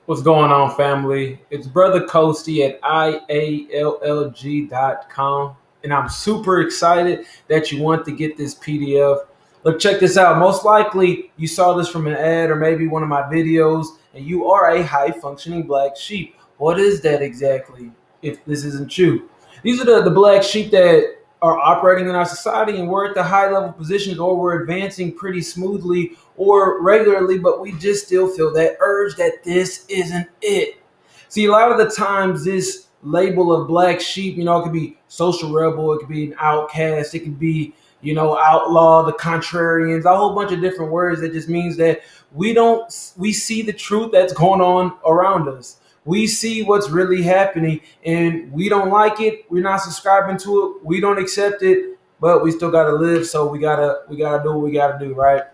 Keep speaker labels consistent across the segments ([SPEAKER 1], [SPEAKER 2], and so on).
[SPEAKER 1] What's going on, family? It's Brother Coasty at IALLG.com, and I'm super excited that you want to get this PDF. Look, check this out. Most likely, you saw this from an ad or maybe one of my videos, and you are a high-functioning black sheep. What is that exactly, if this isn't you? These are the black sheep that are operating in our society, and we're at the high-level positions, or we're advancing pretty smoothly or regularly, but we just still feel that urge that this isn't it. See, a lot of the times this label of black sheep, it could be social rebel, it could be an outcast, it could be, outlaw, the contrarians, a whole bunch of different words that just means that we see the truth that's going on around us. We see what's really happening and we don't like it. We're not subscribing to it. We don't accept it, but we still gotta live. So we gotta do what we gotta do, right?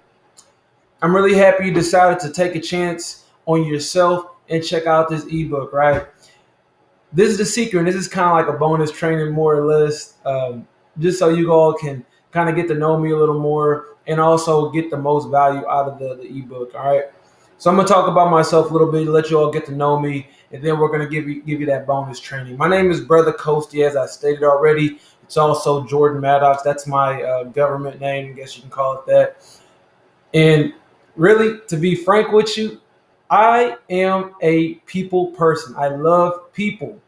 [SPEAKER 1] I'm really happy you decided to take a chance on yourself and check out this ebook, right? This is the secret, and this is kind of like a bonus training, more or less, just so you all can kind of get to know me a little more and also get the most value out of the ebook, all right? So I'm going to talk about myself a little bit, let you all get to know me, and then we're going to give you that bonus training. My name is Brother Coasty, as I stated already. It's also Jordan Maddox. That's my government name, I guess you can call it that. And really, to be frank with you, I am a people person. I love people.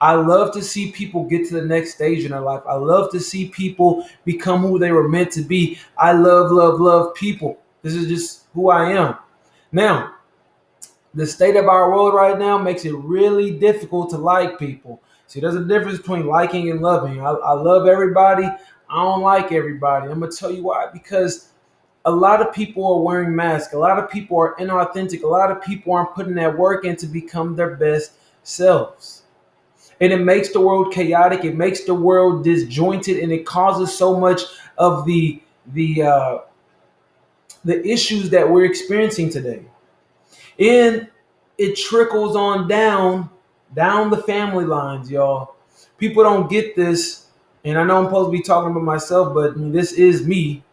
[SPEAKER 1] I love to see people get to the next stage in their life. I love to see people become who they were meant to be. I love, love, love people. This is just who I am. Now, the state of our world right now makes it really difficult to like people. See, there's a difference between liking and loving. I love everybody. I don't like everybody. I'm going to tell you why. Because a lot of people are wearing masks. A lot of people are inauthentic. A lot of people aren't putting that work in to become their best selves. And it makes the world chaotic. It makes the world disjointed, and it causes so much of the issues that we're experiencing today. And it trickles on down the family lines, y'all. People don't get this, and I know I'm supposed to be talking about myself, but this is me.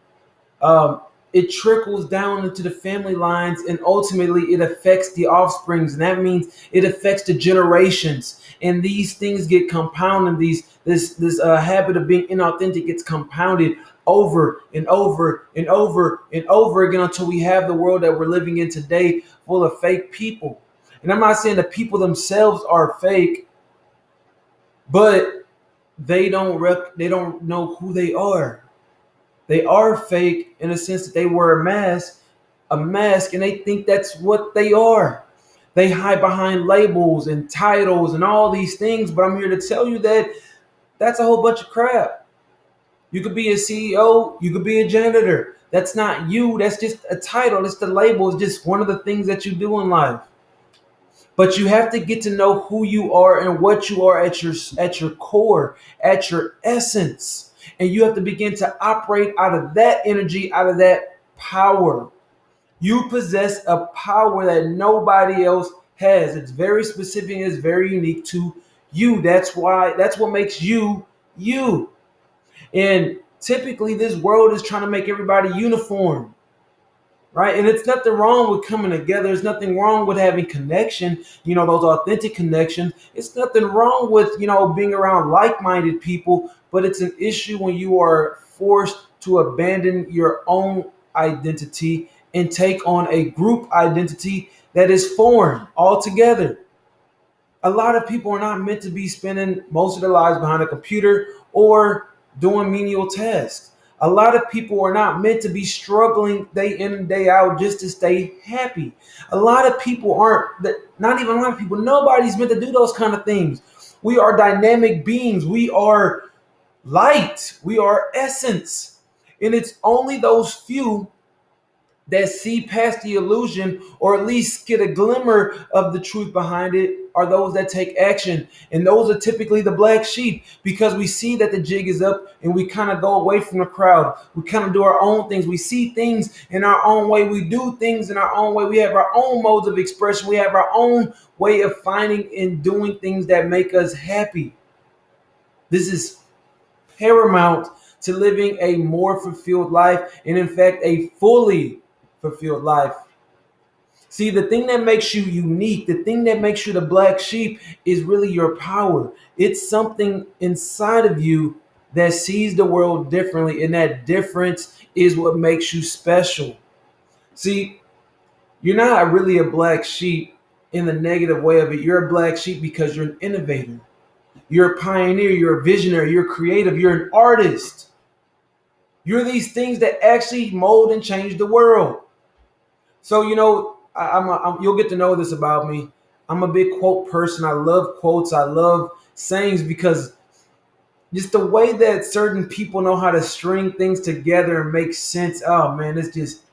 [SPEAKER 1] It trickles down into the family lines, and ultimately it affects the offsprings, and that means it affects the generations. And these things get compounded. This habit of being inauthentic gets compounded over and over and over and over again until we have the world that we're living in today, full of fake people. And I'm not saying the people themselves are fake, but they don't know who they are. They are fake in the sense that they wear a mask, and they think that's what they are. They hide behind labels and titles and all these things, but I'm here to tell you that that's a whole bunch of crap. You could be a CEO, you could be a janitor. That's not you. That's just a title. It's the label. It's just one of the things that you do in life. But you have to get to know who you are and what you are at your core, at your essence. And you have to begin to operate out of that energy, out of that power. You possess a power that nobody else has. It's very specific, it's very unique to you. That's what makes you you. And typically this world is trying to make everybody uniform. Right. And it's nothing wrong with coming together. There's nothing wrong with having connection, those authentic connections. It's nothing wrong with, being around like-minded people. But it's an issue when you are forced to abandon your own identity and take on a group identity that is foreign altogether. A lot of people are not meant to be spending most of their lives behind a computer or doing menial tasks. A lot of people are not meant to be struggling day in and day out just to stay happy. A lot of people not even a lot of people, nobody's meant to do those kind of things. We are dynamic beings. We are light. We are essence. And it's only those few that see past the illusion, or at least get a glimmer of the truth behind it, are those that take action. And those are typically the black sheep, because we see that the jig is up and we kind of go away from the crowd. We kind of do our own things. We see things in our own way. We do things in our own way. We have our own modes of expression. We have our own way of finding and doing things that make us happy. This is paramount to living a more fulfilled life, and in fact, a fully fulfilled life. See, the thing that makes you unique, the thing that makes you the black sheep is really your power. It's something inside of you that sees the world differently, and that difference is what makes you special. See, you're not really a black sheep in the negative way of it. You're a black sheep because you're an innovator. You're a pioneer, you're a visionary, you're creative, you're an artist. You're these things that actually mold and change the world. So, you'll get to know this about me. I'm a big quote person. I love quotes. I love sayings because just the way that certain people know how to string things together and make sense. Oh man, it's just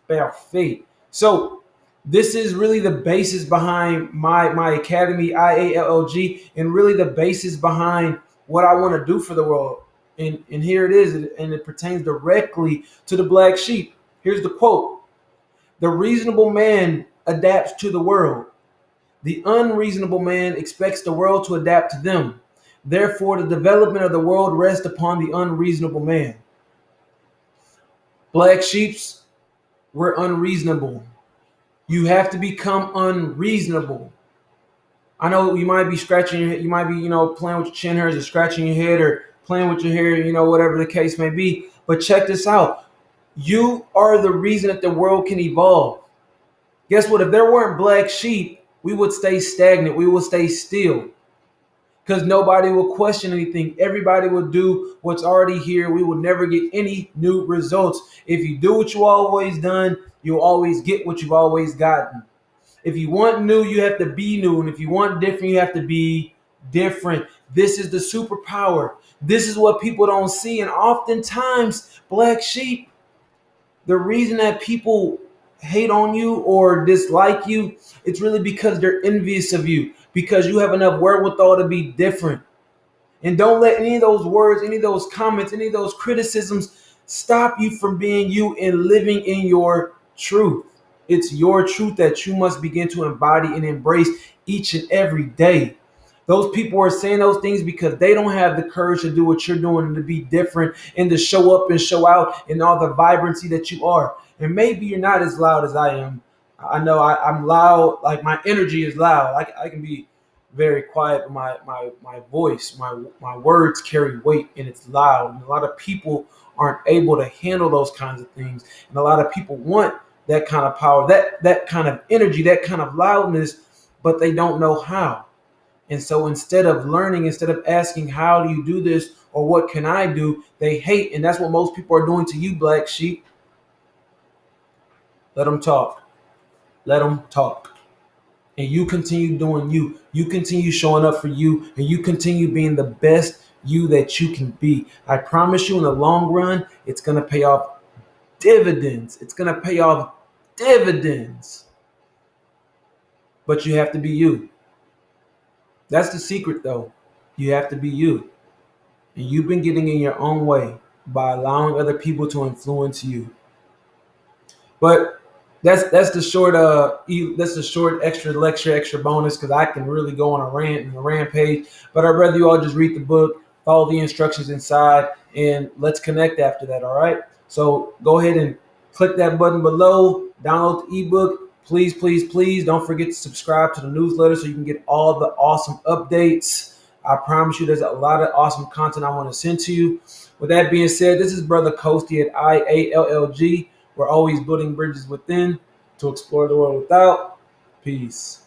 [SPEAKER 1] perfect. So this is really the basis behind my academy, IALLG, and really the basis behind what I want to do for the world. And here it is, and it pertains directly to the black sheep. Here's the quote. The reasonable man adapts to the world. The unreasonable man expects the world to adapt to them. Therefore, the development of the world rests upon the unreasonable man. Black sheeps, we're unreasonable. You have to become unreasonable. I know you might be scratching your head, you might be, playing with your chin hairs or scratching your head or playing with your hair, whatever the case may be. But check this out. You are the reason that the world can evolve. Guess what? If there weren't black sheep, we would stay stagnant. We would stay still because nobody will question anything. Everybody will do what's already here. We will never get any new results. If you do what you always done, you'll always get what you've always gotten. If you want new, you have to be new. And if you want different, you have to be different. This is the superpower. This is what people don't see. And oftentimes, black sheep, the reason that people hate on you or dislike you, it's really because they're envious of you, because you have enough wherewithal to be different. And don't let any of those words, any of those comments, any of those criticisms stop you from being you and living in your truth. It's your truth that you must begin to embody and embrace each and every day. Those people are saying those things because they don't have the courage to do what you're doing and to be different and to show up and show out in all the vibrancy that you are. And maybe you're not as loud as I am. I know I'm loud, like my energy is loud. I can be very quiet, but my voice, my words carry weight and it's loud. And a lot of people aren't able to handle those kinds of things. And a lot of people want that kind of power, that kind of energy, that kind of loudness, but they don't know how. And so instead of learning, instead of asking, how do you do this or what can I do, they hate. And that's what most people are doing to you, black sheep. Let them talk. Let them talk. And you continue doing you. You continue showing up for you. And you continue being the best you that you can be. I promise you in the long run, it's going to pay off dividends. It's going to pay off dividends. But you have to be you. That's the secret, though. You have to be you. And you've been getting in your own way by allowing other people to influence you. But that's the short extra lecture, extra bonus, because I can really go on a rant and a rampage. But I'd rather you all just read the book, follow the instructions inside, and let's connect after that, all right? So go ahead and click that button below, download the ebook. Please, please, please don't forget to subscribe to the newsletter so you can get all the awesome updates. I promise you there's a lot of awesome content I want to send to you. With that being said, this is Brother 𝐁𝐫𝐶 at IALLG. We're always building bridges within to explore the world without. Peace.